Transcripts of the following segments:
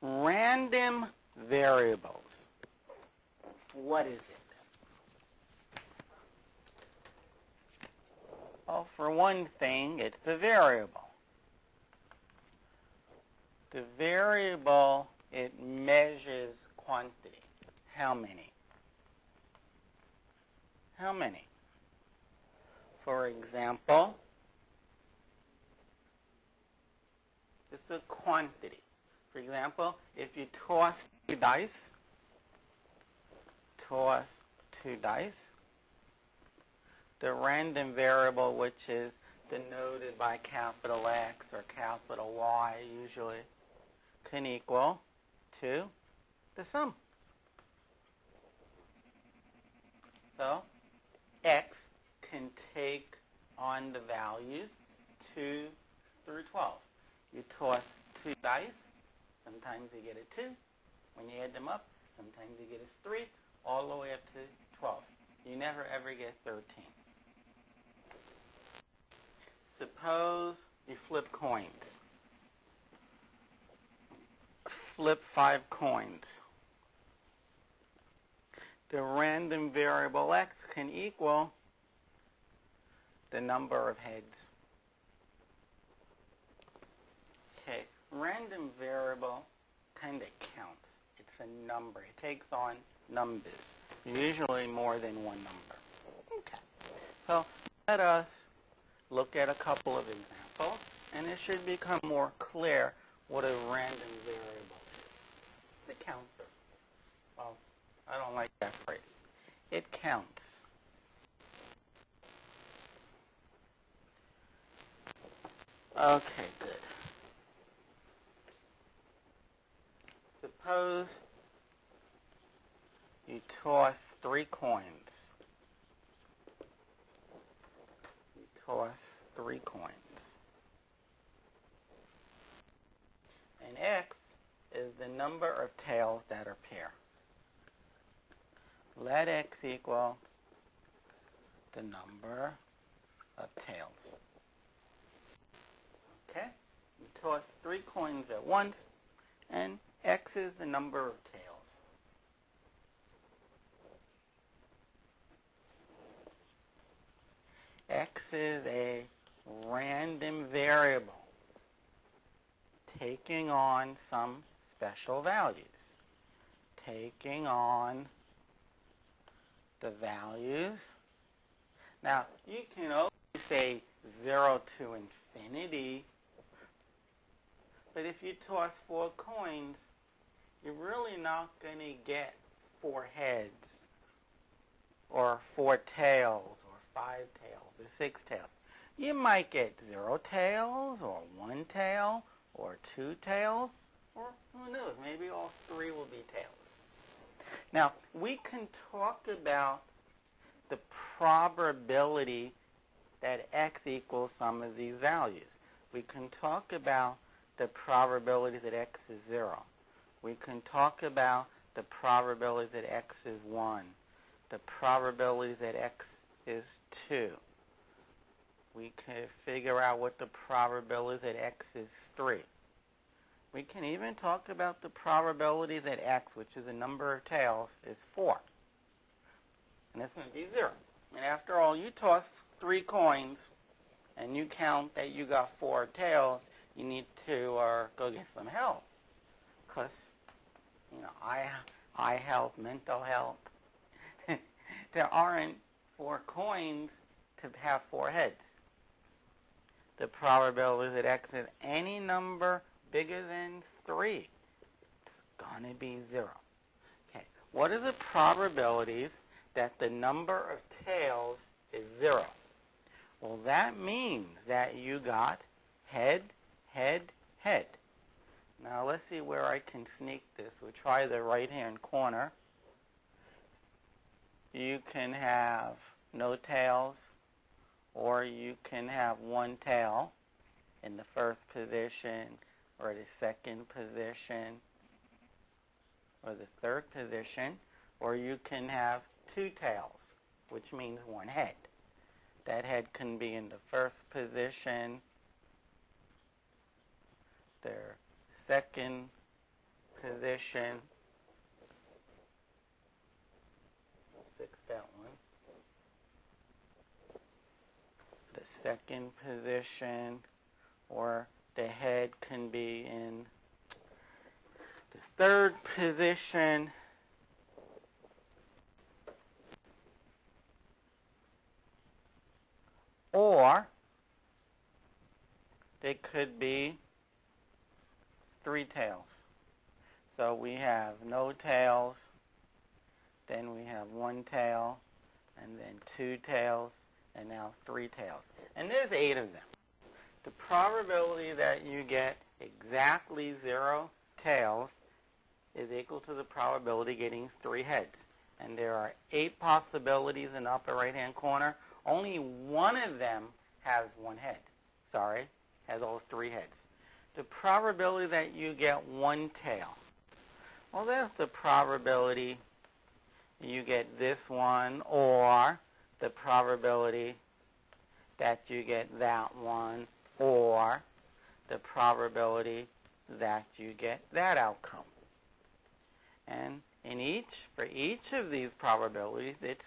Random variables. What is it? Well, for one thing, it's a variable. The variable, it measures quantity. How many? How many? For example, this is a quantity. For example, if you toss two dice, the random variable, which is denoted by capital X or capital Y usually, can equal to the sum. So X can take on the values 2 through 12. You toss two dice, sometimes you get a 2. When you add them up, sometimes you get a 3, all the way up to 12. You never ever get 13. Suppose you flip coins. Flip 5 coins. The random variable X can equal the number of heads. Okay, random variable kind of counts. It's a number. It takes on numbers, usually more than one number. Okay, so let us look at a couple of examples, and it should become more clear what a random variable is. It's a counter. Well, I don't like that phrase. It counts. Okay, good. Suppose you toss 3 coins. You toss 3 coins. And X is the number of tails that are pair. Let X equal the number of tails. Okay? You toss 3 coins at once, and X is the number of tails. X is a random variable taking on some special values. Taking on the values. Now, you can always say 0 to infinity, but if you toss 4 coins, you're really not going to get 4 heads, or 4 tails, or 5 tails, or 6 tails. You might get 0 tails, or 1 tail, or 2 tails, or who knows, maybe all 3 will be tails. Now, we can talk about the probability that X equals some of these values. We can talk about the probability that X is 0. We can talk about the probability that X is 1. The probability that X is 2. We can figure out what the probability that X is 3. We can even talk about the probability that X, which is a number of tails, is 4. And it's going to be 0. And after all, you toss 3 coins, and you count that you got 4 tails, you need to go get some help. Because, eye help, mental help. There aren't 4 coins to have 4 heads. The probability that X is any number bigger than 3, it's going to be 0. Okay, what are the probabilities that the number of tails is 0? Well, that means that you got head, head, head. Now, let's see where I can sneak this. We'll try the right-hand corner. You can have no tails, or you can have 1 tail in the first position, or the second position, or the third position, or you can have 2 tails, which means 1 head. That head can be in the first position, the second position, let's fix that one. The second position, or the head can be in the third position. Or they could be three tails. So we have no tails, then we have one tail, and then two tails, and now three tails. And there's 8 of them. The probability that you get exactly 0 tails is equal to the probability getting 3 heads. And there are 8 possibilities in the upper right-hand corner. Only one of them has 1 head. Sorry, has all 3 heads. The probability that you get 1 tail. Well, that's the probability you get this one, or the probability that you get that one, or the probability that you get that outcome. And for each of these probabilities, it's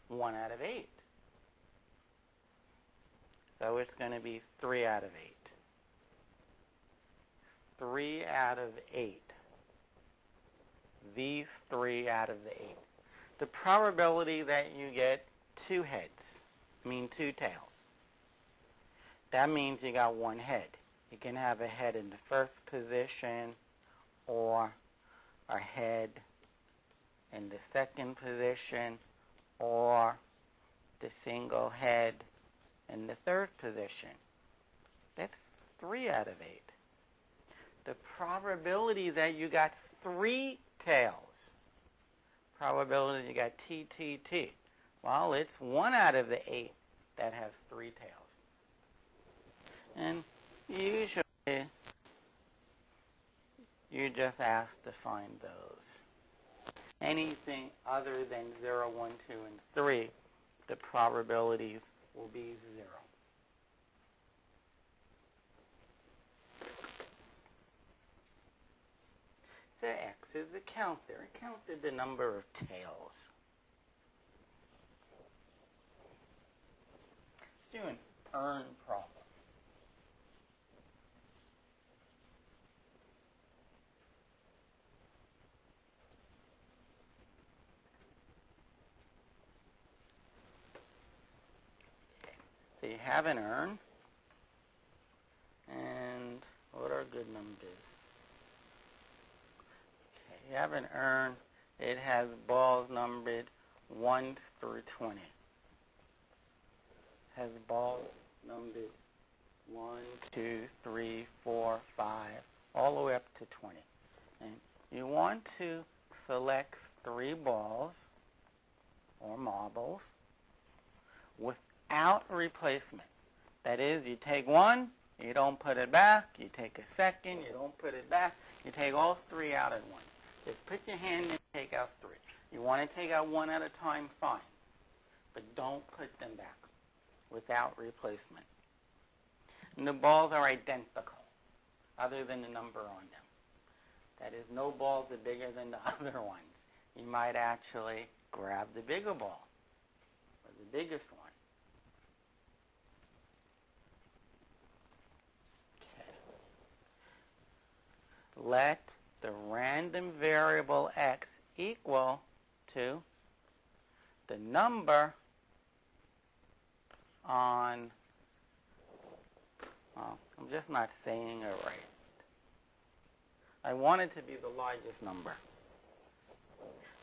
1 out of 8. So it's going to be 3 out of 8. 3 out of 8. These 3 out of the 8. The probability that you get 2 tails. That means you got 1 head. You can have a head in the first position, or a head in the second position, or the single head in the third position. That's 3 out of 8. The probability that you got 3 tails, probability you got T. Well, it's 1 out of the 8 that has 3 tails. And usually, you're just asked to find those. Anything other than 0, 1, 2, and 3, the probabilities will be 0. So X is a counter. It counted the number of tails. Let's do an earn problem. So you have an earn, and what are good numbers? Okay, you have an earn. It has balls numbered 1 through 20. It has balls numbered 1, 2, 3, 4, 5, all the way up to 20. And you want to select 3 balls or marbles without replacement. That is, you take one, you don't put it back. You take a second, you don't put it back. You take all 3 out at once. Just put your hand in and take out 3. You want to take out 1 at a time, fine. But don't put them back without replacement. And the balls are identical, other than the number on them. That is, no balls are bigger than the other ones. You might actually grab the bigger ball, or the biggest one. Let the random variable x equal to the number on, I'm just not saying it right. I want it to be the largest number.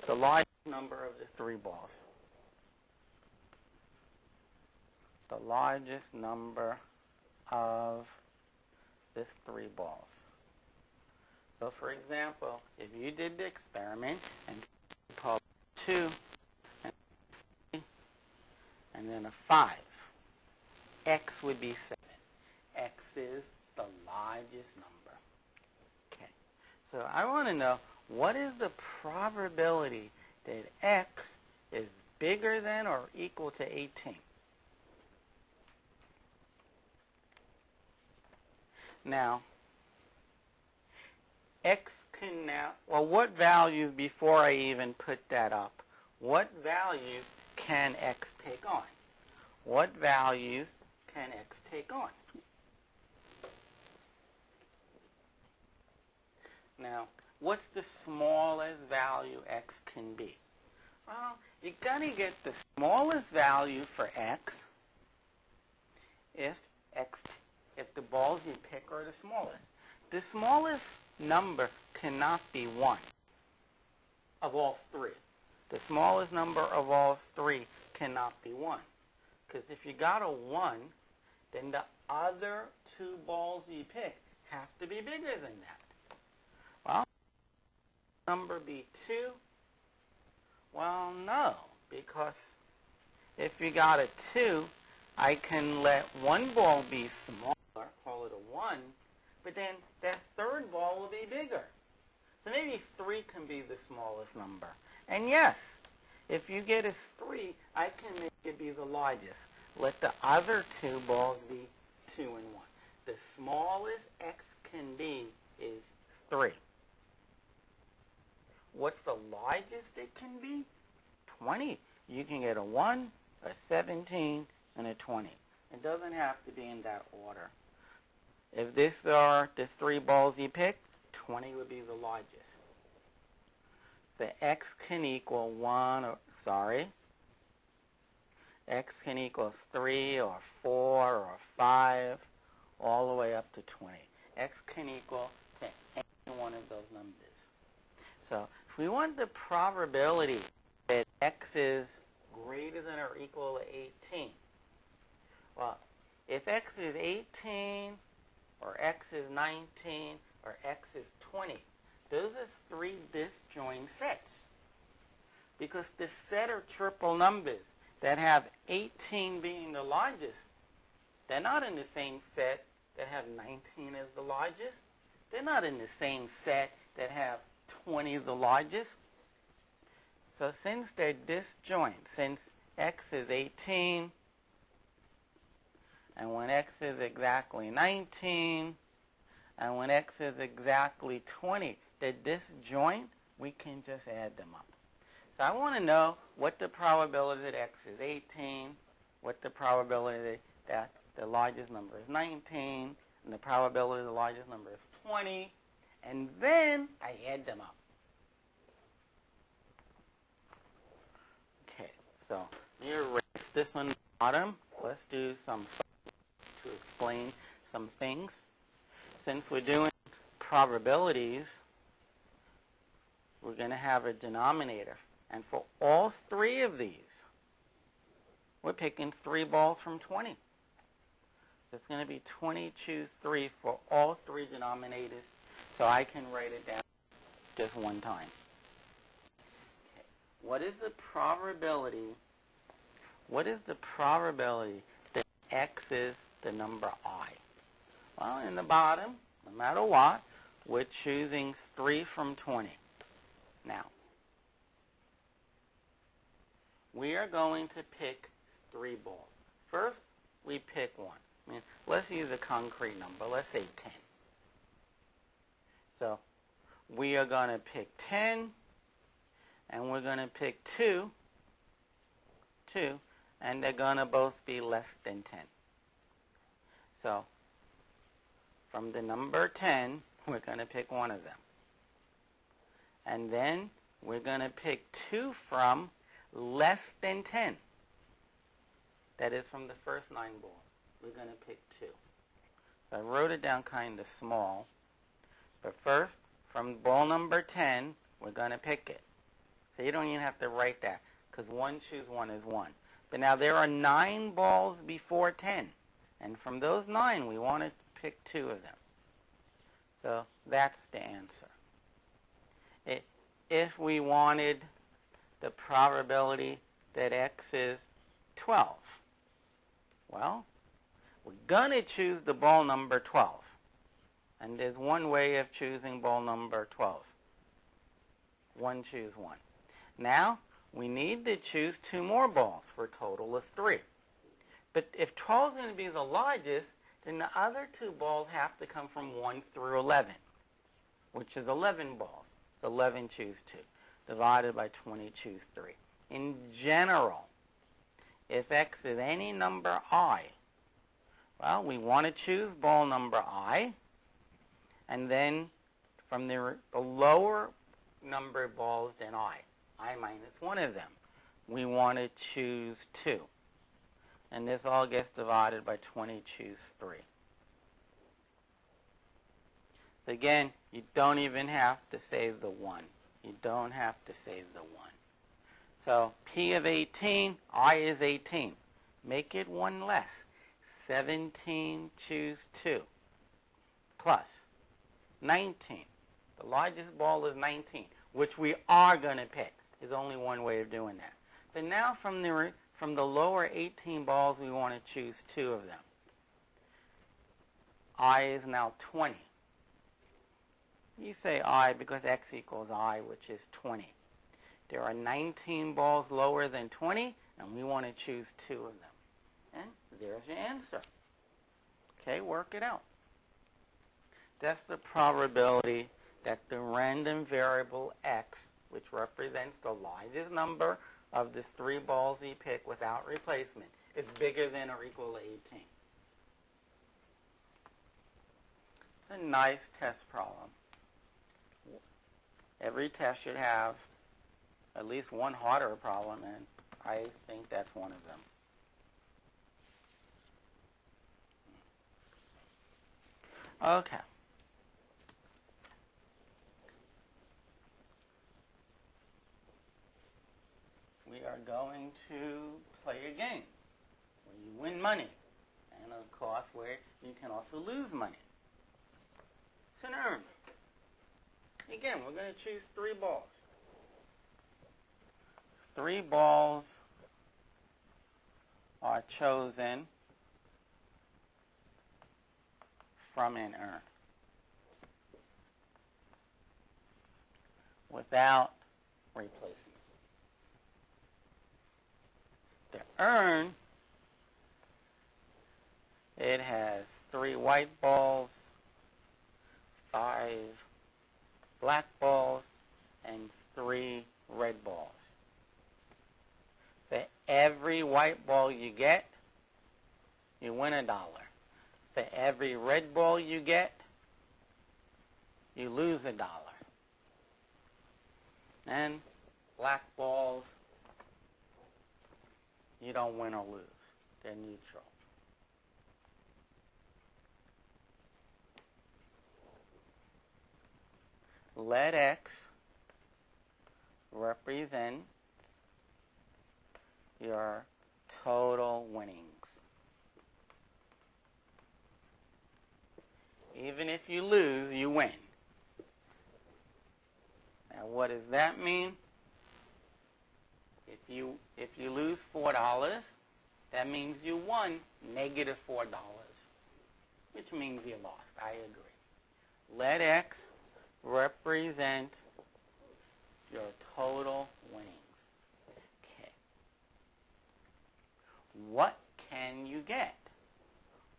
The largest number of the 3 balls. The largest number of the 3 balls. So, for example, if you did the experiment and pulled 2 and 3 and then a 5, x would be 7. X is the largest number. Okay. So I want to know, what is the probability that x is bigger than or equal to 18? Now, X can now, well, what values, before I even put that up, what values can X take on? What values can X take on? Now, what's the smallest value X can be? Well, you're going to get the smallest value for X if the balls you pick are the smallest. The smallest number cannot be 1 of all 3. The smallest number of all 3 cannot be 1. Because if you got a 1, then the other 2 balls you pick have to be bigger than that. Well, number be 2? Well, no, because if you got a 2, I can let one ball be smaller, call it a 1, but then that third ball will be bigger. So maybe 3 can be the smallest number. And yes, if you get a 3, I can make it be the largest. Let the other 2 balls be 2 and 1. The smallest X can be is 3. What's the largest it can be? 20. You can get a 1, a 17, and a 20. It doesn't have to be in that order. If these are the 3 balls you pick, 20 would be the largest. The X can equal X can equal 3 or 4 or 5 all the way up to 20. X can equal to any one of those numbers. So if we want the probability that X is greater than or equal to 18, well, if X is 18 or X is 19 or X is 20, those are 3 disjoint sets. Because the set of triple numbers that have 18 being the largest, they're not in the same set that have 19 as the largest. They're not in the same set that have 20 the largest. So since they're disjoint, since X is 18, and when X is exactly 19, and when X is exactly 20, they're disjoint, we can just add them up. So I want to know what the probability that X is 18, what the probability that the largest number is 19, and the probability the largest number is 20, and then I add them up. Okay, so let me erase this on the bottom. Let's do some to explain some things. Since we're doing probabilities, we're going to have a denominator. And for all 3 of these, we're picking 3 balls from 20. So it's going to be 20, choose 3 for all 3 denominators. So I can write it down just one time. Okay. What is the probability that X is the number I? Well, in the bottom, no matter what, we're choosing 3 from 20. Now, we are going to pick 3 balls. First, we pick 1. Let's use a concrete number. Let's say 10. So, we are going to pick 10, and we're going to pick 2, and they're going to both be less than 10. So, from the number 10, we're going to pick 1 of them. And then we're going to pick 2 from less than 10. That is from the first 9 balls. We're going to pick 2. So I wrote it down kind of small. But first, from ball number 10, we're going to pick it. So you don't even have to write that, because 1 choose 1 is 1. But now there are 9 balls before 10. And from those 9, we want to pick 2 of them. So that's the answer. If we wanted the probability that X is 12, well, we're going to choose the ball number 12. And there's one way of choosing ball number 12. 1 choose 1. Now, we need to choose 2 more balls for a total of 3. But if 12 is going to be the largest, then the other 2 balls have to come from 1 through 11. which is 11 balls. So 11 choose 2. Divided by 20 choose 3. In general, if x is any number I, well, we want to choose ball number I, and then from the lower number of balls than I minus one of them, we want to choose 2. And this all gets divided by 20 choose 3. So again, you don't even have to save the 1. You don't have to save the 1. So P of 18, I is 18. Make it 1 less. 17 choose 2 plus 19. The largest ball is 19, which we are going to pick. There's only one way of doing that. But now from the lower 18 balls, we want to choose 2 of them. I is now 20. You say I because x equals I, which is 20. There are 19 balls lower than 20, and we want to choose 2 of them. And there's your answer. Okay, work it out. That's the probability that the random variable x, which represents the largest number of the 3 balls you pick without replacement, is bigger than or equal to 18. It's a nice test problem. Every test should have at least one harder problem, and I think that's one of them. Okay. We are going to play a game where you win money, and of course where you can also lose money. It's an earn. Again, we're going to choose 3 balls. 3 balls are chosen from an urn without replacement. The urn, it has 3 white balls, 5 black balls, and 3 red balls. For every white ball you get, you win $1. For every red ball you get, you lose $1. And black balls, you don't win or lose. They're neutral. Let x represent your total winnings. Even if you lose, you win. Now, what does that mean? If you lose $4, that means you won negative $4, which means you lost. I agree. Let x represent your total winnings. Okay. What can you get?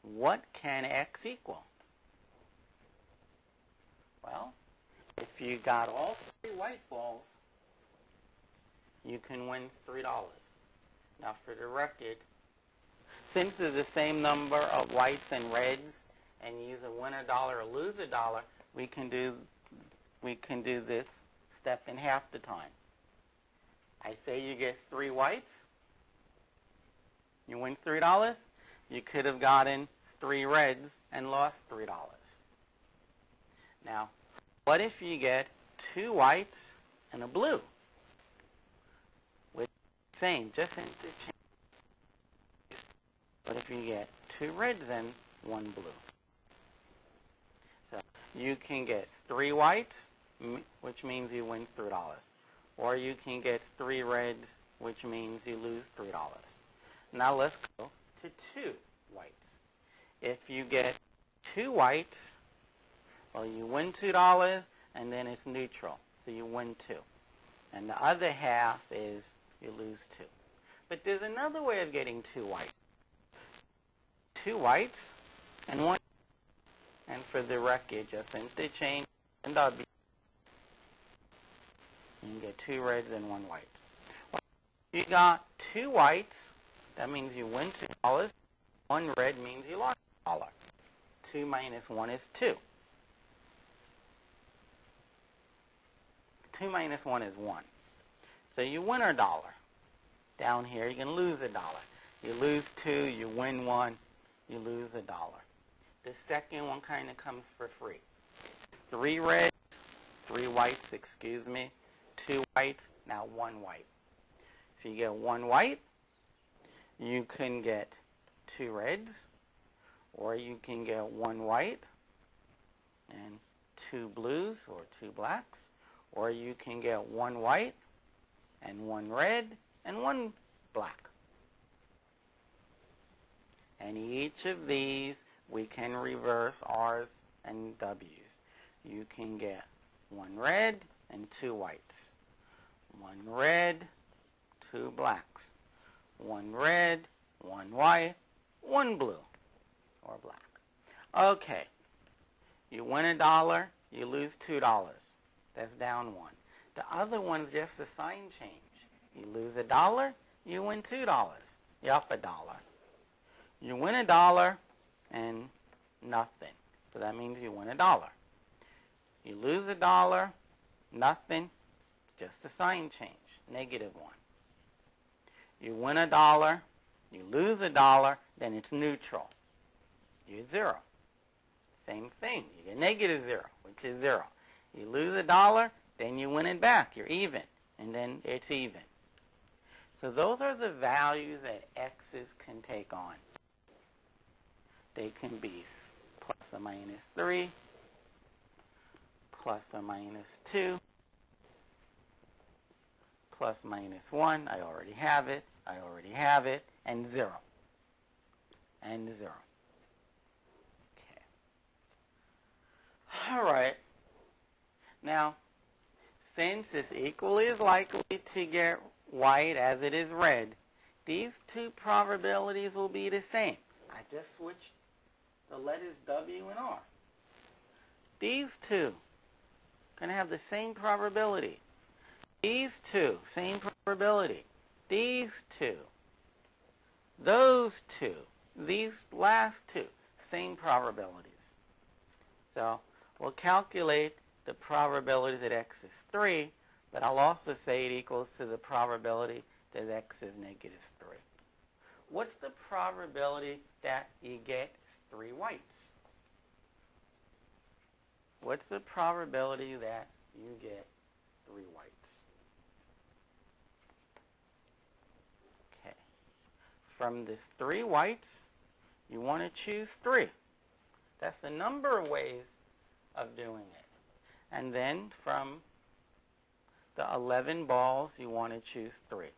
What can x equal? Well, if you got all 3 white balls, you can win $3. Now, for the record, since there's the same number of whites and reds, and you either win $1 or lose $1, we can do this step in half the time. I say you get 3 whites, you win $3. You could have gotten 3 reds and lost $3. Now, what if you get 2 whites and a blue? Which is the same, just interchange. What if you get 2 reds and 1 blue? So you can get 3 whites, which means you win $3. Or you can get 3 reds, which means you lose $3. Now let's go to 2 whites. If you get 2 whites, well, you win $2, and then it's neutral, so you win 2. And the other half is you lose 2. But there's another way of getting 2 whites. 2 whites and 1. And for the record, just interchange and W. You can get 2 reds and 1 white. Well, you got 2 whites. That means you win $2. 1 red means you lost $1. 2 minus 1 is 2. 2 minus 1 is 1. So you win $1. Down here, you can lose $1. You lose 2, you win 1, you lose $1. The second one kind of comes for free. 3 reds, 3 whites, 2 whites, now 1 white. If you get 1 white, you can get 2 reds, or you can get 1 white and 2 blues or 2 blacks, or you can get 1 white and 1 red and 1 black. And each of these we can reverse R's and W's. You can get 1 red and 2 whites, 1 red, 2 blacks, 1 red, 1 white, 1 blue or black. Okay, you win $1, you lose $2. That's down 1. The other one's just a sign change. You lose $1, you win $2. You're up $1. You win $1 and nothing. So that means you win $1. You lose $1, nothing. It's just a sign change, -1. You win $1, you lose $1, then it's neutral. You're 0. Same thing. You get -0, which is 0. You lose $1, then you win it back. You're even. And then it's even. So those are the values that x's can take on. They can be plus or minus 3, plus or minus 2, plus minus 1. I already have it. I already have it. And 0. And 0. Okay. All right. Now, since it's equally as likely to get white as it is red, these 2 probabilities will be the same. I just switched the letters W and R. These 2 going to have the same probability. These 2, same probability. These 2. Those 2. These last 2, same probabilities. So we'll calculate the probability that x is 3, but I'll also say it equals to the probability that x is -3. What's the probability that you get 3 whites? What's the probability that you get 3 whites? Okay. From this 3 whites, you want to choose 3. That's the number of ways of doing it. And then from the 11 balls, you want to choose 3.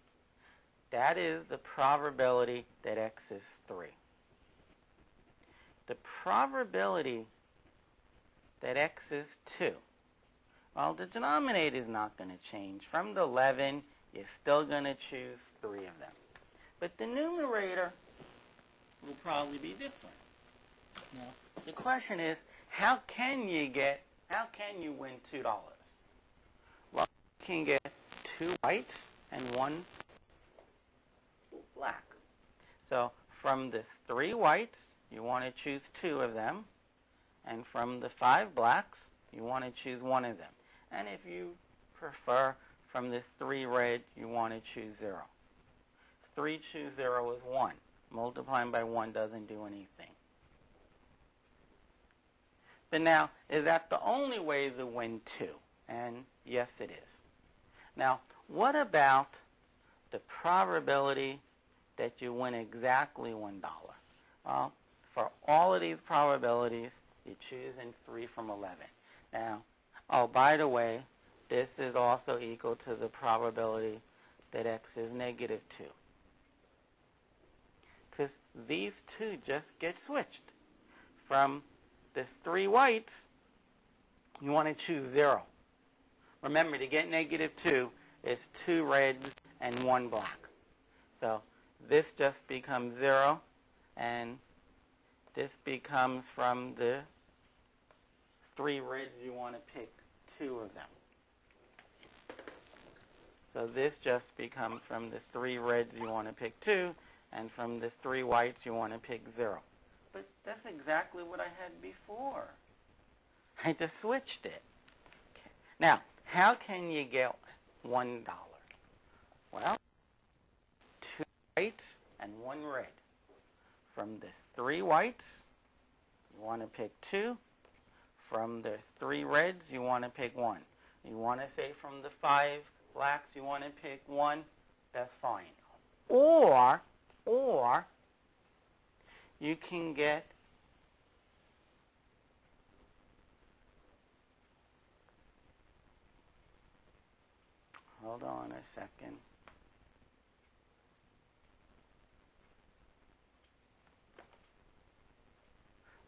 That is the probability that x is 3. The probability that x is 2. Well, the denominator is not going to change. From the 11, you're still going to choose 3 of them. But the numerator will probably be different. Now, the question is, how can you win $2? Well, you can get 2 whites and 1 black. So from the 3 whites, you want to choose 2 of them. And from the 5 blacks, you want to choose 1 of them. And if you prefer, from this 3 red, you want to choose 0. 3 choose 0 is 1. Multiplying by 1 doesn't do anything. But now, is that the only way to win 2? And yes, it is. Now, what about the probability that you win exactly $1? Well, for all of these probabilities, you choose in 3 from 11. Now, oh, by the way, this is also equal to the probability that x is -2. Because these 2 just get switched. From the 3 whites, you want to choose 0. Remember, to get -2 is 2 reds and 1 black. So this just becomes 0, and this becomes from the 3 reds you want to pick two of them. So this just becomes from the 3 reds you want to pick 2, and from the 3 whites you want to pick 0. But that's exactly what I had before. I just switched it. Okay. Now, how can you get $1? Well, 2 whites and 1 red. From the 3 whites, you want to pick 2. From the 3 reds, you want to pick 1. You want to say from the 5 blacks, you want to pick 1. That's fine. Or you can get hold on a second.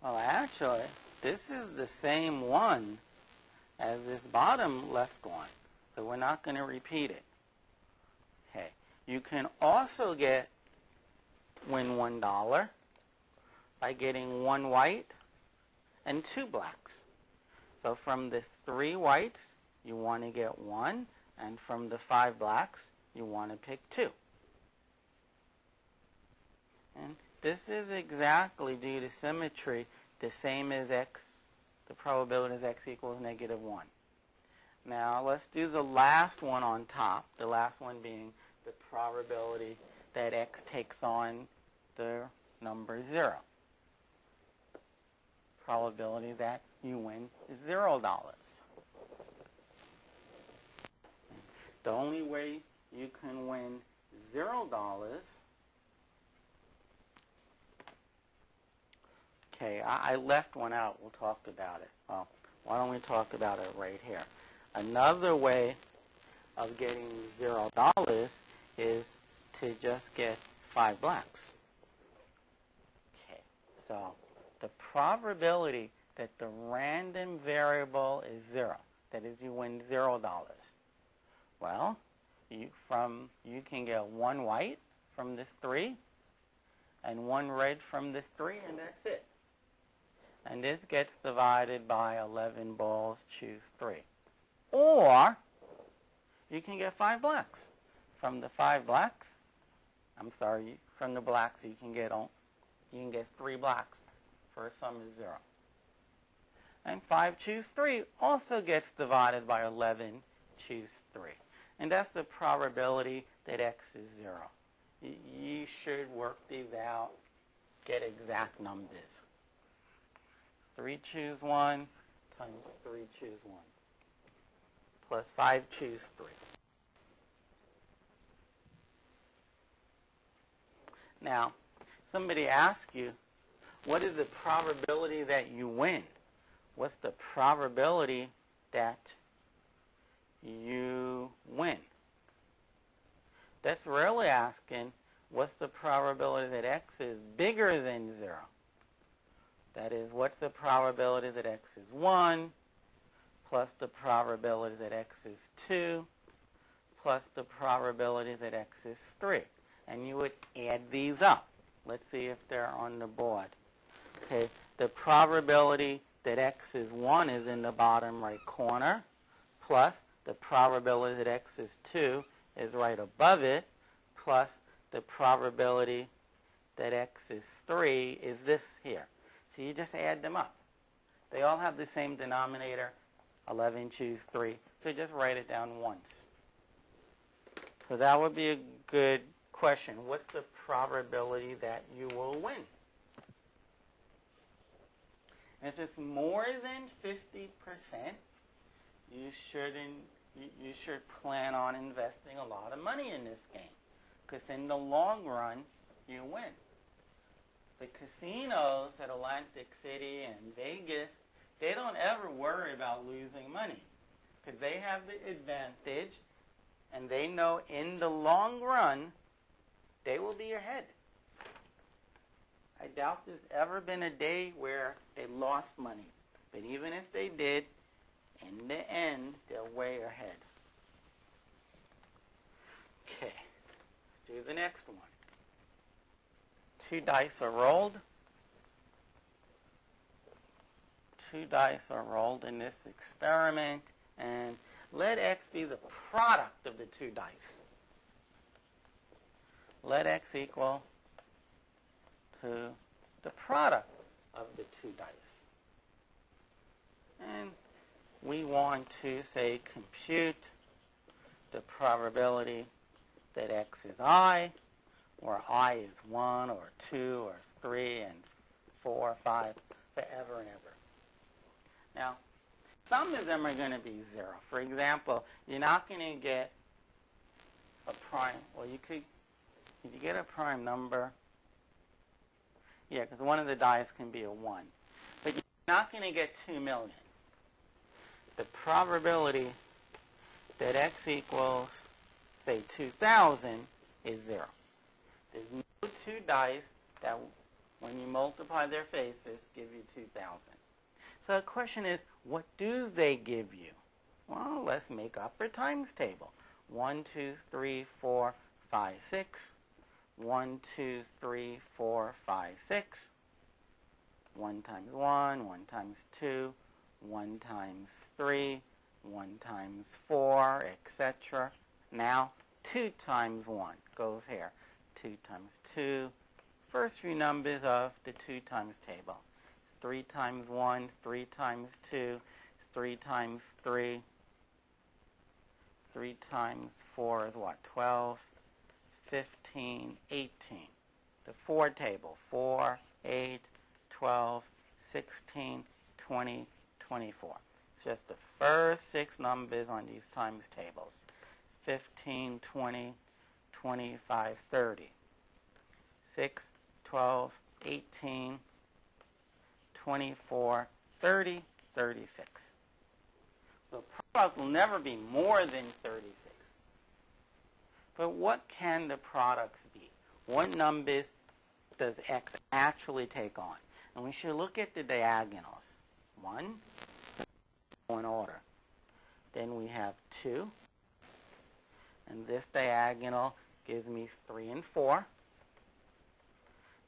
Well, actually, this is the same one as this bottom left one, so we're not going to repeat it. Okay. You can also win $1 by getting 1 white and 2 blacks. So from the 3 whites, you want to get 1, and from the 5 blacks, you want to pick 2. And this is exactly, due to symmetry, the same as x, the probability is x equals -1. Now, let's do the last one on top, the last one being the probability that x takes on the number 0. Probability that you win is $0. The only way you can win $0. Okay, I left one out. We'll talk about it. Well, why don't we talk about it right here? Another way of getting $0 is to just get 5 blacks. Okay, so the probability that the random variable is 0, that is, you win $0. Well, you can get 1 white from this 3 and 1 red from this 3, and that's it. And this gets divided by 11 balls, choose 3. Or you can get 5 blacks. From the 5 blacks, from the blacks you can get 3 blacks for a sum of 0. And 5 choose 3 also gets divided by 11, choose 3. And that's the probability that x is 0. You should work these out, get exact numbers. 3 choose 1 times 3 choose 1 plus 5 choose 3. Now, somebody asks you, what is the probability that you win? What's the probability that you win? That's really asking, what's the probability that x is bigger than 0? That is, what's the probability that x is 1 plus the probability that x is 2 plus the probability that x is 3. And you would add these up. Let's see if they're on the board. Okay, the probability that x is 1 is in the bottom right corner, plus the probability that x is 2 is right above it, plus the probability that x is 3 is this here. So you just add them up. They all have the same denominator, 11 choose 3. So just write it down once. So that would be a good question. What's the probability that you will win? If it's more than 50%, you should plan on investing a lot of money in this game, because in the long run, you win. The casinos at Atlantic City and Vegas, they don't ever worry about losing money, because they have the advantage, and they know in the long run, they will be ahead. I doubt there's ever been a day where they lost money. But even if they did, in the end, they're way ahead. Okay, let's do the next one. 2 dice are rolled. 2 dice are rolled in this experiment, And let x be the product of the two dice. Let x equal to the product of the two dice. And we want to, say, compute the probability that x is I, or I is 1, or 2, or 3, and 4, 5, forever and ever. Now, some of them are going to be 0. For example, you're not going to get a prime. Well, you could get a prime number. Yeah, because one of the dice can be a 1. But you're not going to get 2 million. The probability that x equals, say, 2,000 is 0. There's no two dice that, when you multiply their faces, give you 2,000. So the question is, what do they give you? Well, let's make up our times table. 1, 2, 3, 4, 5, 6. 1, 2, 3, 4, 5, 6. 1 times 1, 1 times 2, 1 times 3, 1 times 4, etc. Now, 2 times 1 goes here. 2 times 2. First few numbers of the 2 times table. 3 times 1, 3 times 2, 3 times 3. 3 times 4 is what? 12, 15, 18. The 4 table. 4, 8, 12, 16, 20, 24. It's just the first 6 numbers on these times tables. 15, 20, 25, 30. 6, 12, 18, 24, 30, 36. So the product will never be more than 36. But what can the products be? What numbers does x actually take on? And we should look at the diagonals. 1, in order. Then we have 2. And this diagonal gives me 3 and 4.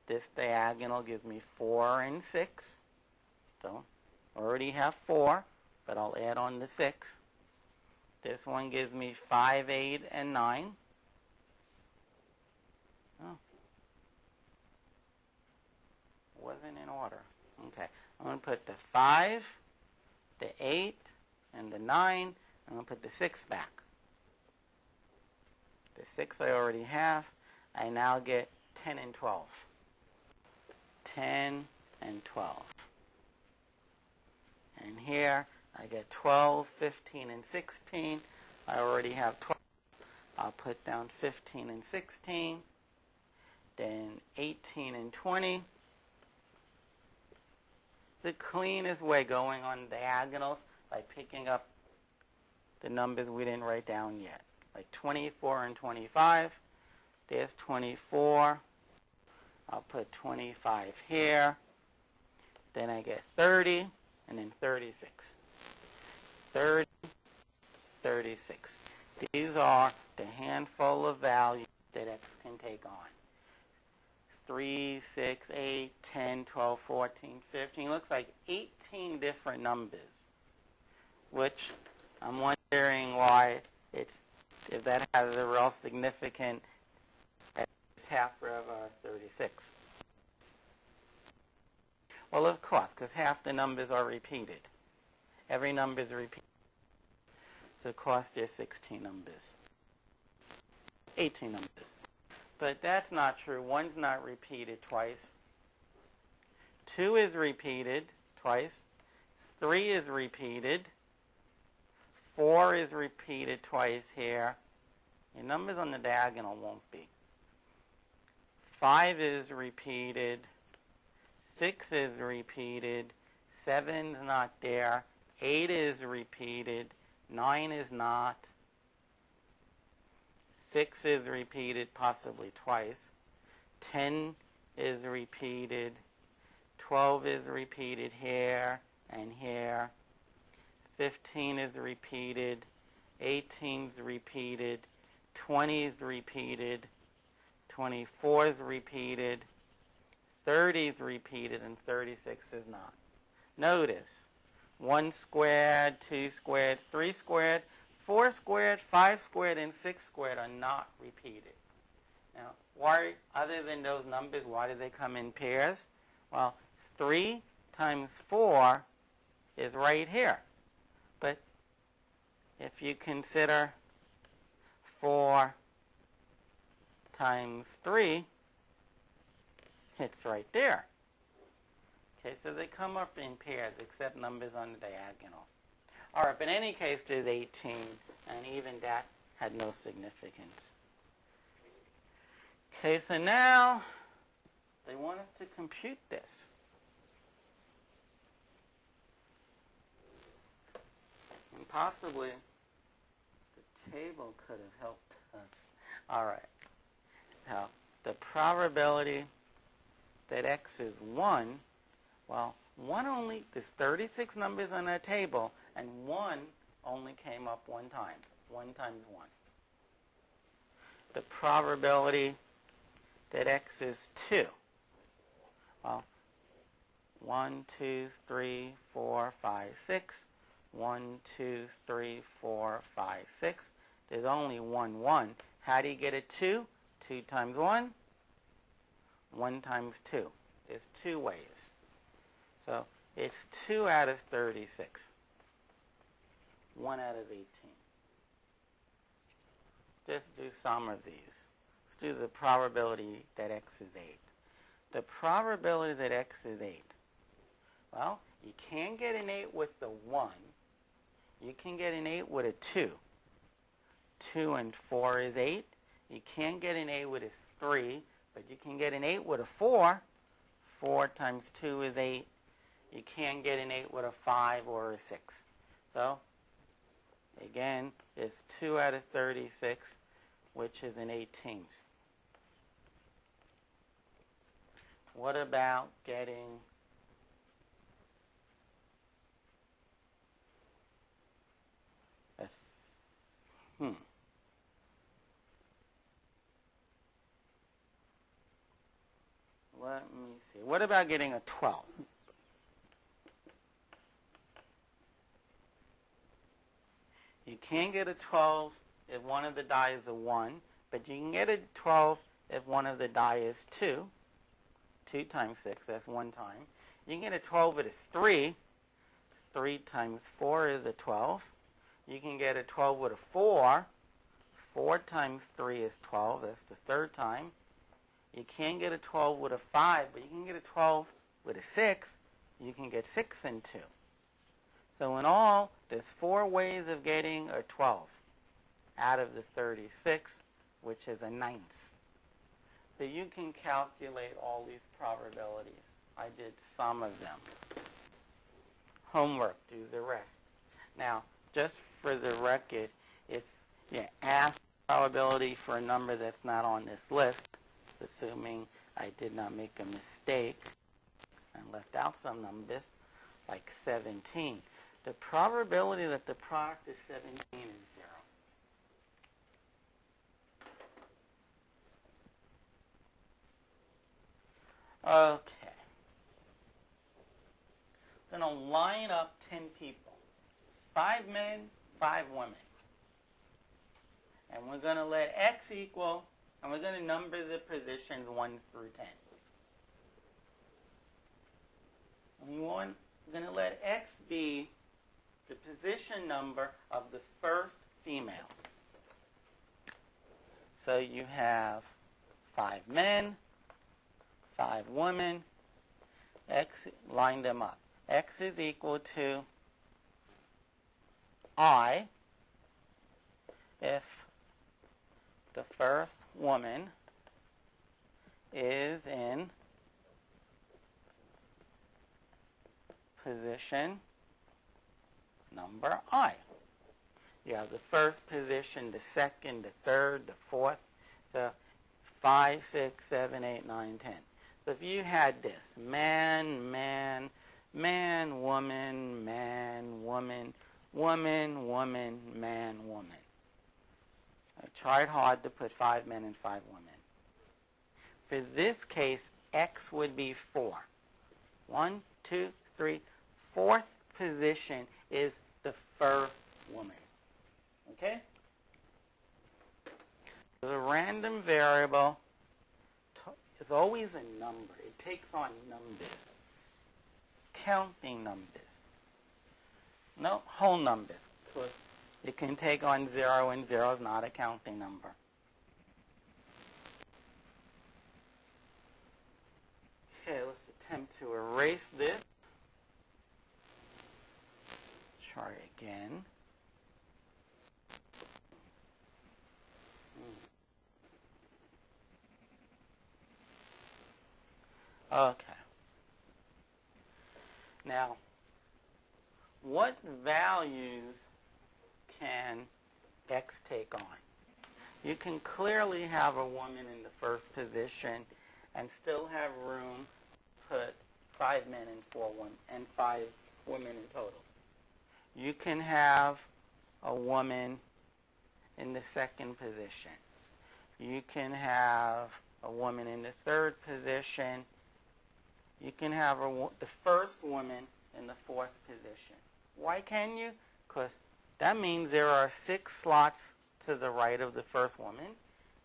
This diagonal gives me 4 and 6. So I already have 4, but I'll add on the 6. This one gives me 5, 8, and 9. Oh. Wasn't in order. Okay. I'm going to put the 5, the 8, and the 9. I'm going to put the 6 back. The 6 I already have. I now get 10 and 12. 10 and 12. And here I get 12, 15, and 16. I already have 12. I'll put down 15 and 16. Then 18 and 20. The cleanest way, going on diagonals by picking up the numbers we didn't write down yet. Like 24 and 25. There's 24. I'll put 25 here. Then I get 30, and then 36. 30, 36. These are the handful of values that x can take on. 3, 6, 8, 10, 12, 14, 15. Looks like 18 different numbers, which I'm wondering why if that has a real significant, it's half of 36. Well, of course, because half the numbers are repeated. Every number is repeated. So of course there's 16 numbers. 18 numbers. But that's not true. 1's not repeated twice. 2 is repeated twice. 3 is repeated. 4 is repeated twice here. Your numbers on the diagonal won't be. 5 is repeated. 6 is repeated. 7's not there. 8 is repeated. 9 is not. 6 is repeated, possibly twice. 10 is repeated. 12 is repeated here and here. 15 is repeated. 18 is repeated. 20 is repeated. 24 is repeated. 30 is repeated, and 36 is not. Notice, 1 squared, 2 squared, 3 squared, 4 squared, 5 squared, and 6 squared are not repeated. Now, why, other than those numbers, why do they come in pairs? Well, 3 times 4 is right here. But if you consider 4 times 3, it's right there. Okay, so they come up in pairs, except numbers on the diagonal. All right, but in any case, there's 18, and even that had no significance. Okay, so now they want us to compute this. And possibly the table could have helped us. All right. Now, the probability that x is 1, well, 1 only, there's 36 numbers on that table, and 1 only came up one time. 1 times 1. The probability that x is 2. Well, 1, 2, 3, 4, 5, 6. 1, 2, 3, 4, 5, 6. There's only 1, 1. How do you get a 2? 2 times 1? 1 times 2. There's 2 ways. So it's 2 out of 36. 1 out of 18. Just do some of these. Let's do the probability that x is 8. The probability that x is 8. Well, you can get an 8 with the 1. You can get an 8 with a 2. 2 and 4 is 8. You can't get an 8 with a 3, but you can get an 8 with a 4. 4 times 2 is 8. You can't get an 8 with a 5 or a 6. So, again, it's 2 out of 36, which is an 18th. What about getting a Let me see. What about getting a 12? You can't get a 12 if one of the die is a 1, but you can get a 12 if one of the die is 2. 2 times 6, that's 1 time. You can get a 12 with a 3. 3 times 4 is a 12. You can get a 12 with a 4. 4 times 3 is 12. That's the 3rd time. You can't get a 12 with a 5, but you can get a 12 with a 6. You can get 6 and 2. So in all, there's 4 ways of getting a 12 out of the 36, which is a 9th. So you can calculate all these probabilities. I did some of them. Homework, do the rest. Now, just for the record, if you ask probability for a number that's not on this list, assuming I did not make a mistake and left out some numbers, like 17, the probability that the product is 17 is 0. Okay. I'm going to line up 10 people. 5 men, 5 women. And we're going to let x equal, and we're going to number the positions 1 through 10. And we're going to let x be the position number of the first female. So you have 5 men, 5 women, x, line them up. X is equal to I if the first woman is in position number I. You have the first position, the second, the third, the fourth. So 5, 6, 7, 8, 9, 10. So if you had this, man, man, man, woman, man, woman, woman, woman, man, woman. I tried hard to put 5 men and 5 women. For this case, x would be 4. 1, 2, 3, fourth position is the first woman. Okay? The random variable is always a number. It takes on numbers. Counting numbers. No, whole numbers. Because it can take on 0, and 0 is not a counting number. Okay, let's attempt to erase this. Try again. Okay. Now, what values can X take on? You can clearly have a woman in the first position and still have room to put 5 men and 4 women and 5 women in total. You can have a woman in the second position. You can have a woman in the third position. You can have the first woman in the fourth position. Why can you? Because that means there are 6 slots to the right of the first woman.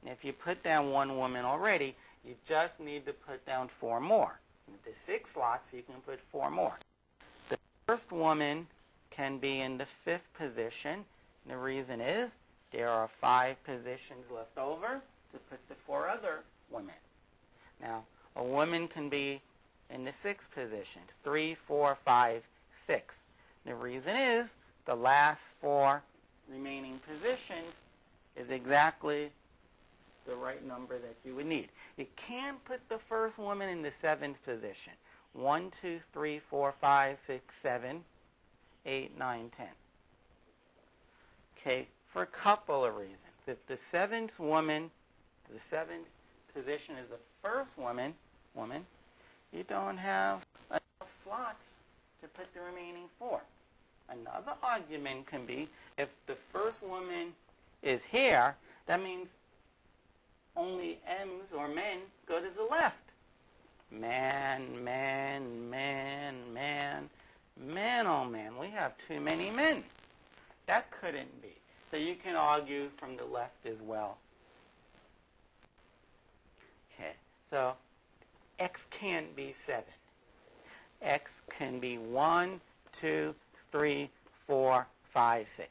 And if you put down 1 woman already, you just need to put down 4 more. With the 6 slots, you can put 4 more. The first woman can be in the 5th position. And the reason is there are 5 positions left over to put the 4 other women. Now, a woman can be in the 6th position, 3, 4, 5, 6. The reason is the last 4 remaining positions is exactly the right number that you would need. You can't put the first woman in the 7th position. 1, 2, 3, 4, 5, 6, 7, 8, 9, 10. Okay, for a couple of reasons. If the 7th position is the first woman, you don't have enough slots to put the remaining 4. Another argument can be if the first woman is here, that means only M's or men go to the left. Man, man, man, man, man, oh man, we have too many men. That couldn't be. So you can argue from the left as well. Okay, so X can't be 7. X can be 1, 2, 3, 4, 5, 6.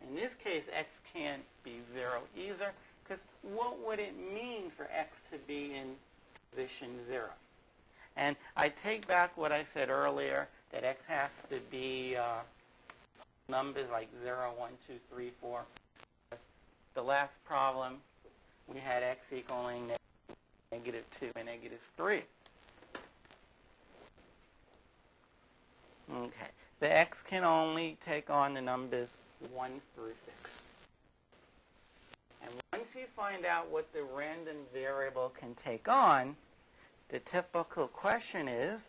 In this case, X can't be 0 either, because what would it mean for X to be in position 0? And I take back what I said earlier, that X has to be numbers like 0, 1, 2, 3, 4. The last problem, we had X equaling negative 2 and negative 3. Okay, the X can only take on the numbers 1 through 6. And once you find out what the random variable can take on, the typical question is,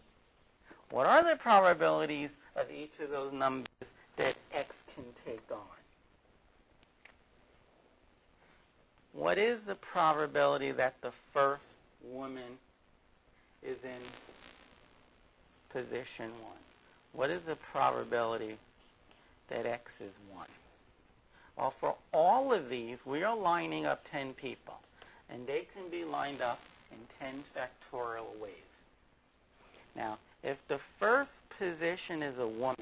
what are the probabilities of each of those numbers that X can take on? What is the probability that the first woman is in position 1? What is the probability that X is 1? Well, for all of these, we are lining up 10 people, and they can be lined up in 10 factorial ways. Now, if the first position is a woman,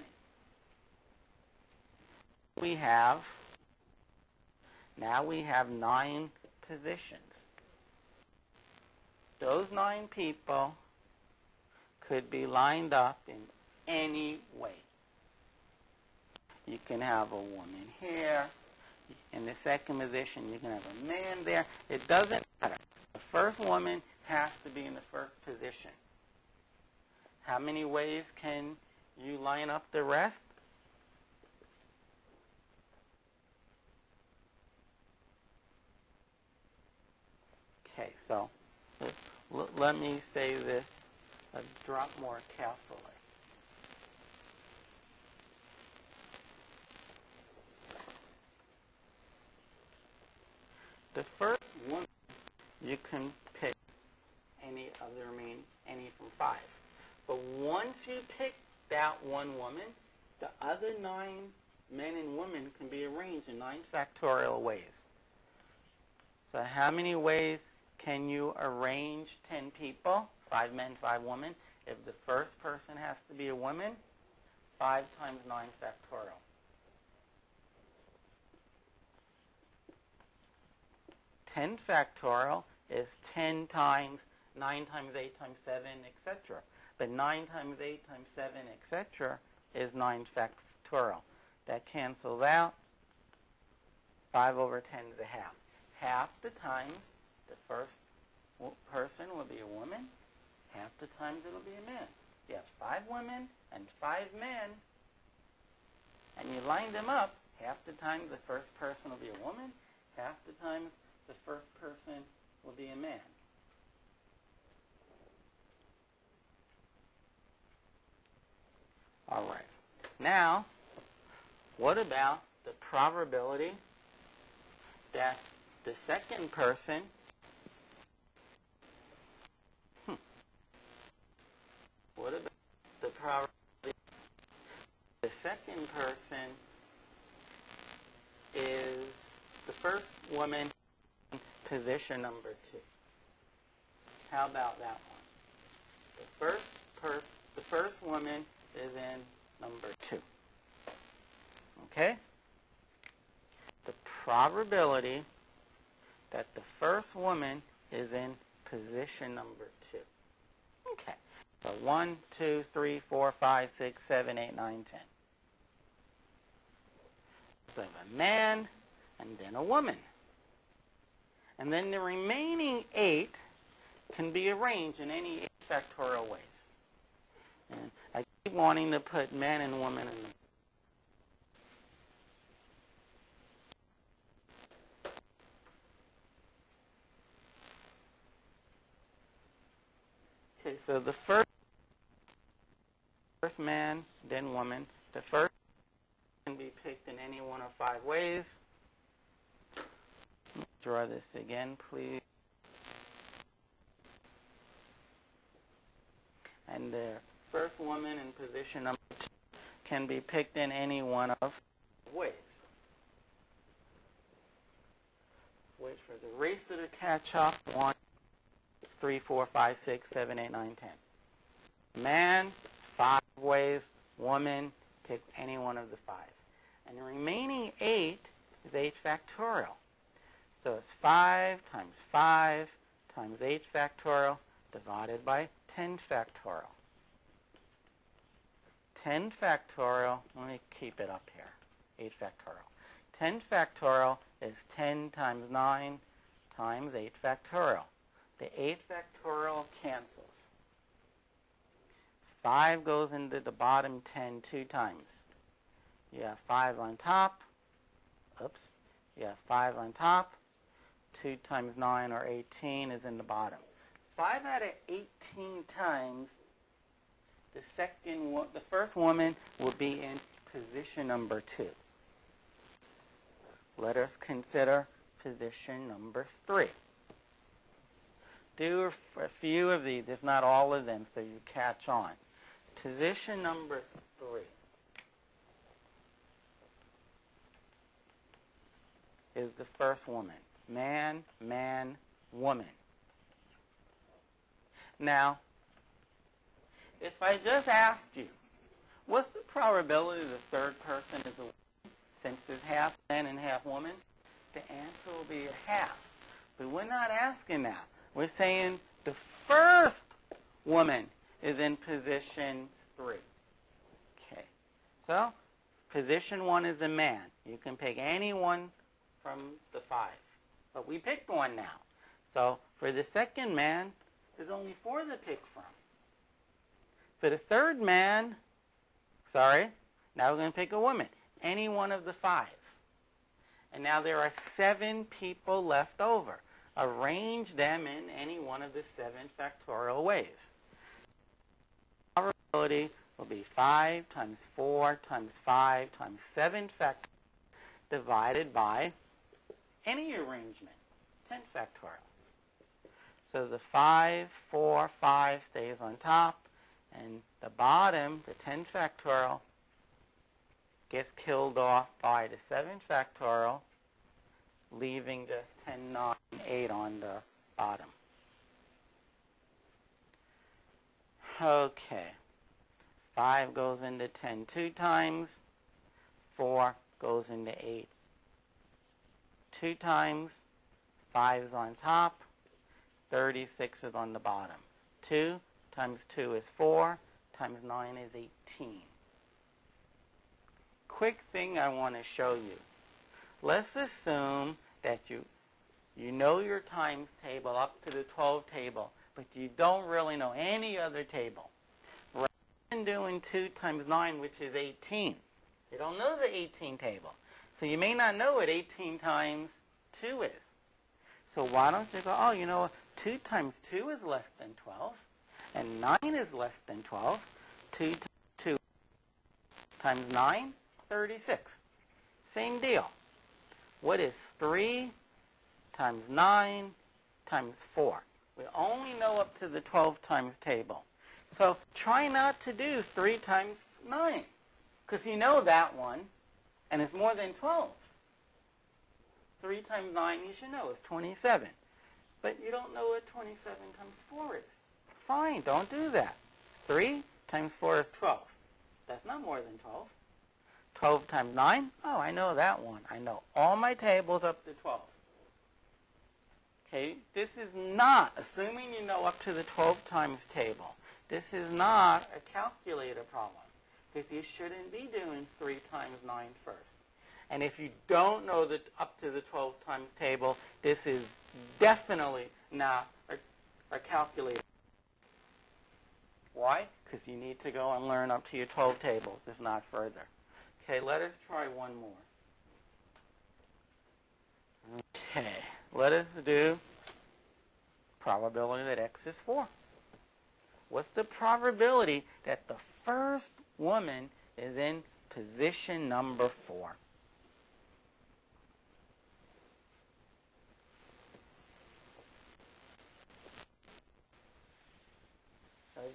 now we have 9 positions. Those 9 people could be lined up in any way. You can have a woman here. In the second position, you can have a man there. It doesn't matter. The first woman has to be in the first position. How many ways can you line up the rest? Okay, so let me say this a drop more carefully. The first woman, you can pick any from 5. But once you pick that one woman, the other 9 men and women can be arranged in 9 factorial ways. So how many ways can you arrange 10 people, 5 men, 5 women? If the first person has to be a woman, 5 times 9 factorial. 10 factorial is 10 times 9 times 8 times 7, etc. But 9 times 8 times 7, etc. is 9 factorial. That cancels out. 5 over 10 is a half. Half the times the first person will be a woman. Half the times it will be a man. You have 5 women and 5 men, and you line them up. Half the time the first person will be a woman. Half the times the first person will be a man. All right. Now, what about the probability that the second person what about the probability the second person is the first woman in position number 2? How about that one? The first woman is in number 2. Okay? The probability that the first woman is in position number 2. Okay. So 1, 2, 3, 4, 5, 6, 7, 8, 9, 10. So a man and then a woman. And then the remaining 8 can be arranged in any 8 factorial ways. And I keep wanting to put man and woman in the Okay, so the first man, then woman. The first can be picked in any one of 5 ways. Draw this again, please. And the first woman in position number 2 can be picked in any one of ways. Wait for the racer to catch up. 1, 3, 4, 5, 6, 7, 8, 9, 10. Man, 5 ways. Woman, pick any one of the 5. And the remaining 8 is 8 factorial. So it's 5 times 5 times 8 factorial divided by 10 factorial. 10 factorial, let me keep it up here, 8 factorial. 10 factorial is 10 times 9 times 8 factorial. The 8 factorial cancels. 5 goes into the bottom 10 2 times. You have 5 on top. Oops. You have 5 on top. 2 times 9, or 18, is in the bottom. 5 out of 18 times, the first woman will be in position number 2. Let us consider position number 3. Do a few of these, if not all of them, so you catch on. Position number 3 is the first woman. Man, man, woman. Now, if I just asked you, what's the probability the third person is a woman, since there's half man and half woman? The answer will be a half. But we're not asking that. We're saying the first woman is in position 3. Okay. So, position 1 is a man. You can pick any one from the 5. But we picked one now. So, for the second man, there's only 4 to pick from. For the third man, now we're going to pick a woman. Any one of the 5. And now there are 7 people left over. Arrange them in any one of the 7 factorial ways. Probability will be 5 times 4 times 5 times 7 factorial divided by any arrangement, 10 factorial. So the 5, 4, 5 stays on top, and the bottom, the 10 factorial, gets killed off by the 7 factorial, leaving just 10, 9, 8 on the bottom. Okay. 5 goes into 10 2 times. 4 goes into 8 2 times. 5 is on top. 36 is on the bottom. 2 times 2 is 4. Times 9 is 18. Quick thing I want to show you. Let's assume that you know your times table up to the 12 table, but you don't really know any other table. Rather than doing 2 times 9, which is 18, you don't know the 18 table. So you may not know what 18 times 2 is. So why don't you go, oh, you know, 2 times 2 is less than 12, and 9 is less than 12. 2 times 2 times 9, 36. Same deal. What is 3 times 9 times 4? We only know up to the 12 times table. So try not to do 3 times 9, because you know that one, and it's more than 12. 3 times 9, you should know, is 27. But you don't know what 27 times 4 is. Fine, don't do that. 3 times 4 is 12. That's not more than 12. 12 times 9? Oh, I know that one. I know all my tables up to 12. Okay, this is not, assuming you know up to the 12 times table, this is not a calculator problem, because you shouldn't be doing 3 times 9 first. And if you don't know the up to the 12 times table, this is definitely not a calculator. Why? Because you need to go and learn up to your 12 tables, if not further. Okay, let us try one more. Okay, let us do probability that x is 4. What's the probability that the first woman is in position number 4?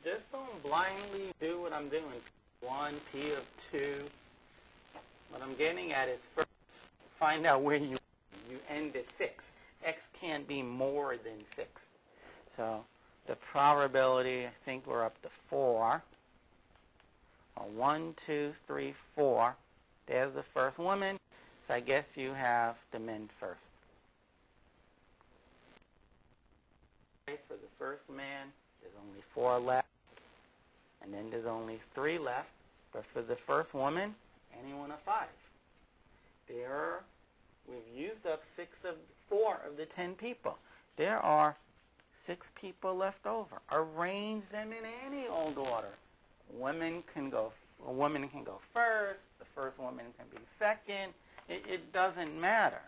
Just don't blindly do what I'm doing. 1, P of 2. What I'm getting at is first find out where you end at 6. X can't be more than 6. So the probability, I think we're up to 4. 1, 2, 3, 4. There's the first woman. So I guess you have the men first. For the first man, there's only 4 left. And then there's only 3 left. But for the first woman, anyone of 5. We've used up 4 of the 10 people. There are 6 people left over. Arrange them in any old order. A woman can go first. The first woman can be second. It doesn't matter.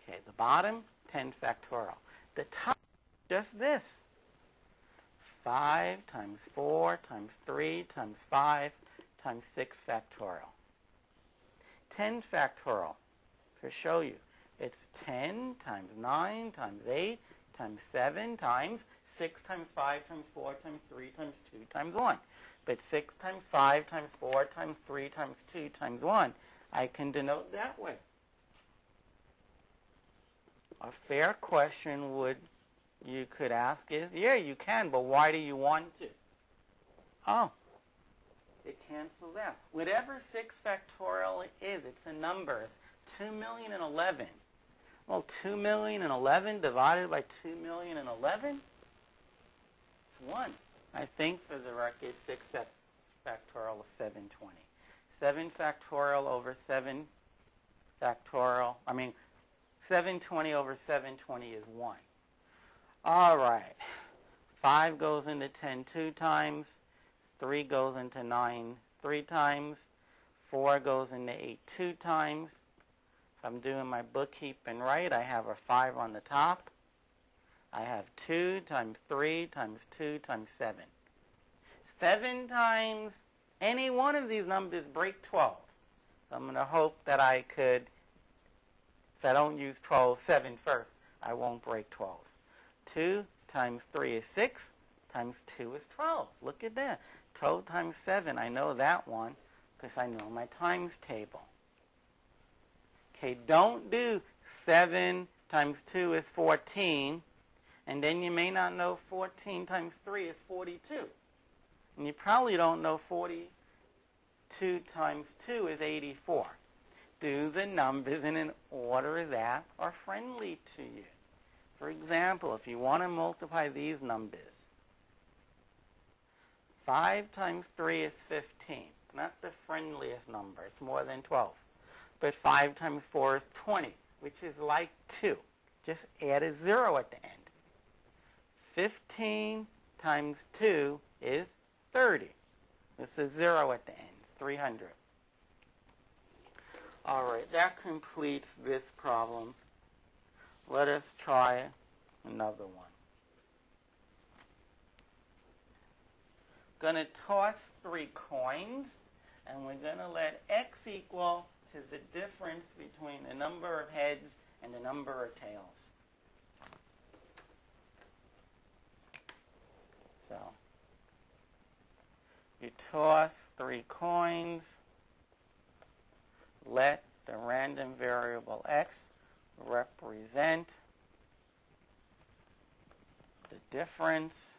Okay, the bottom, 10 factorial. The top, just this. 5 times 4 times 3 times 5 times 6 factorial. 10 factorial, to show you, it's 10 times 9 times 8 times 7 times 6 times 5 times 4 times 3 times 2 times 1. But 6 times 5 times 4 times 3 times 2 times 1, I can denote that way. A fair question you could ask is, yeah, you can, but why do you want to? Oh, it cancels out. Whatever 6 factorial is, it's a number. It's 2,011,000. Well, 2,011,000 divided by 2,011,011? It's 1. I think for the record, 6 factorial is 720. 7 factorial over 7 factorial, 720 over 720 is 1. All right. 5 goes into 10 2 times. 3 goes into 9 3 times. 4 goes into 8 2 times. If I'm doing my bookkeeping right, I have a 5 on the top. I have 2 times 3 times 2 times 7. 7 times any one of these numbers break 12. So I'm going to hope that I could, if I don't use 7 first, I won't break 12. 2 times 3 is 6, times 2 is 12. Look at that. 12 times 7, I know that one. because I know my times table. Okay, don't do 7 times 2 is 14, and then you may not know 14 times 3 is 42. And you probably don't know 42 times 2 is 84. Do the numbers in an order that are friendly to you. For example, if you want to multiply these numbers, 5 times 3 is 15. Not the friendliest number. It's more than 12. But 5 times 4 is 20, which is like 2. Just add a 0 at the end. 15 times 2 is 30. This is 0 at the end, 300. All right, that completes this problem. Let us try another one. Going to toss 3 coins, and we're going to let x equal to the difference between the number of heads and the number of tails. So, you toss 3 coins, let the random variable x represent the difference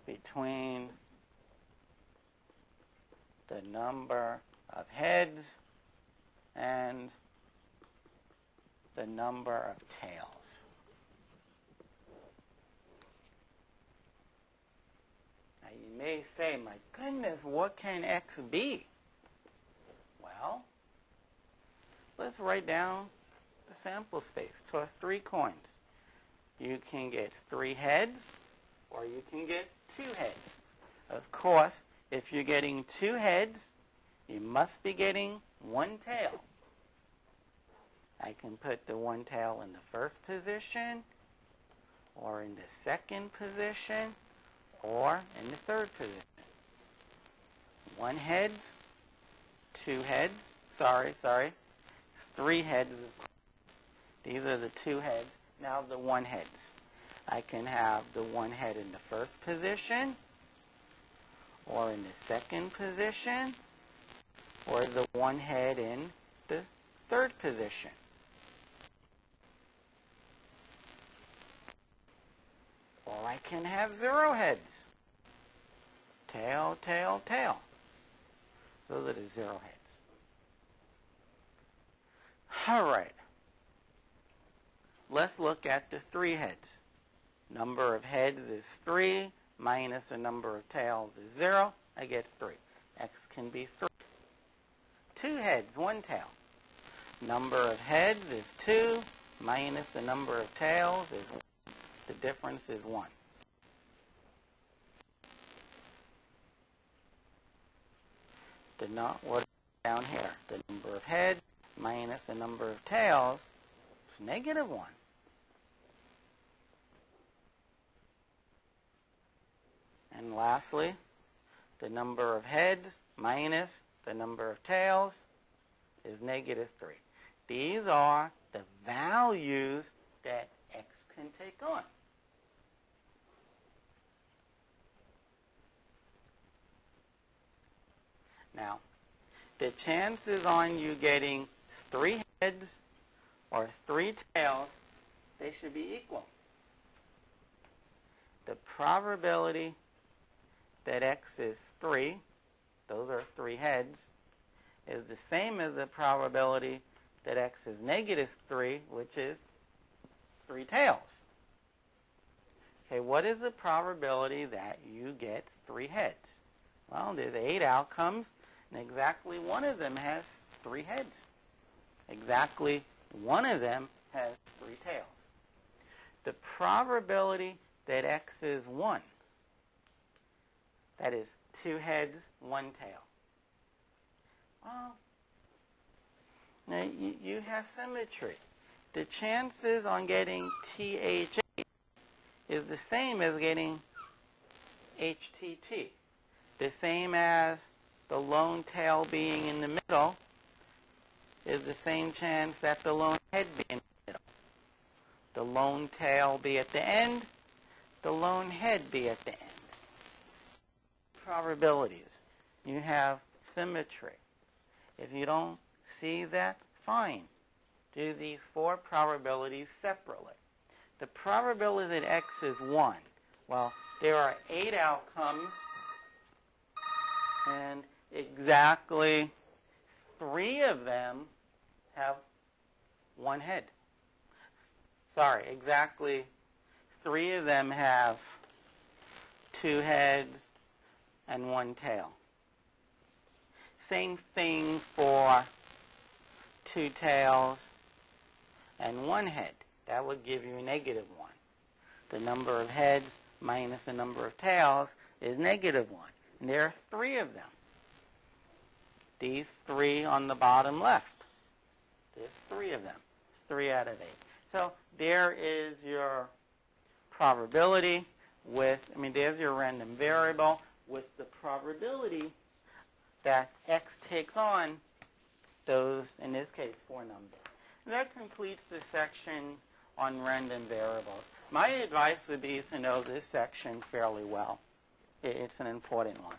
between the number of heads and the number of tails. Now you may say, my goodness, what can x be? Well, let's write down the sample space. Toss 3 coins. You can get 3 heads, or you can get 2 heads. Of course, if you're getting 2 heads, you must be getting 1 tail. I can put the 1 tail in the first position, or in the second position, or in the third position. 1 heads, 2 heads, 3 heads. These are the 2 heads. Now the 1 heads. I can have the 1 head in the first position, or in the second position, or the 1 head in the third position. Or I can have 0 heads. Tail, tail, tail. Those are the 0 heads. All right. Let's look at the 3 heads. Number of heads is 3, minus the number of tails is 0. I get 3. X can be 3. 2 heads, 1 tail. Number of heads is 2, minus the number of tails is 1. The difference is 1. What down here? The number of heads minus the number of tails is negative 1. And lastly, the number of heads minus the number of tails is negative 3. These are the values that x can take on. Now, the chances on you getting 3 heads or 3 tails, they should be equal. The probability that x is 3, those are 3 heads, is the same as the probability that x is negative 3, which is 3 tails. Okay, what is the probability that you get 3 heads? Well, there's 8 outcomes, and exactly one of them has 3 heads. Exactly one of them has 3 tails. The probability that x is 1, that is 2 heads, 1 tail. Well, now you have symmetry. The chances on getting TH8 is the same as getting HTT. The same as the lone tail being in the middle is the same chance that the lone head be in the middle. The lone tail be at the end, the lone head be at the end. probabilities. You have symmetry. If you don't see that, fine. Do these 4 probabilities separately. The probability that x is 1. Well, there are 8 outcomes, and exactly 3 of them have 1 head. Sorry, exactly 3 of them have 2 heads and 1 tail. Same thing for 2 tails and 1 head. That would give you a -1. The number of heads minus the number of tails is -1. And there are 3 of them. These 3 on the bottom left. There's 3 of them. 3 out of 8. So there is your probability there's your random variable with the probability that x takes on those, in this case, 4 numbers. And that completes the section on random variables. My advice would be to know this section fairly well. It's an important one.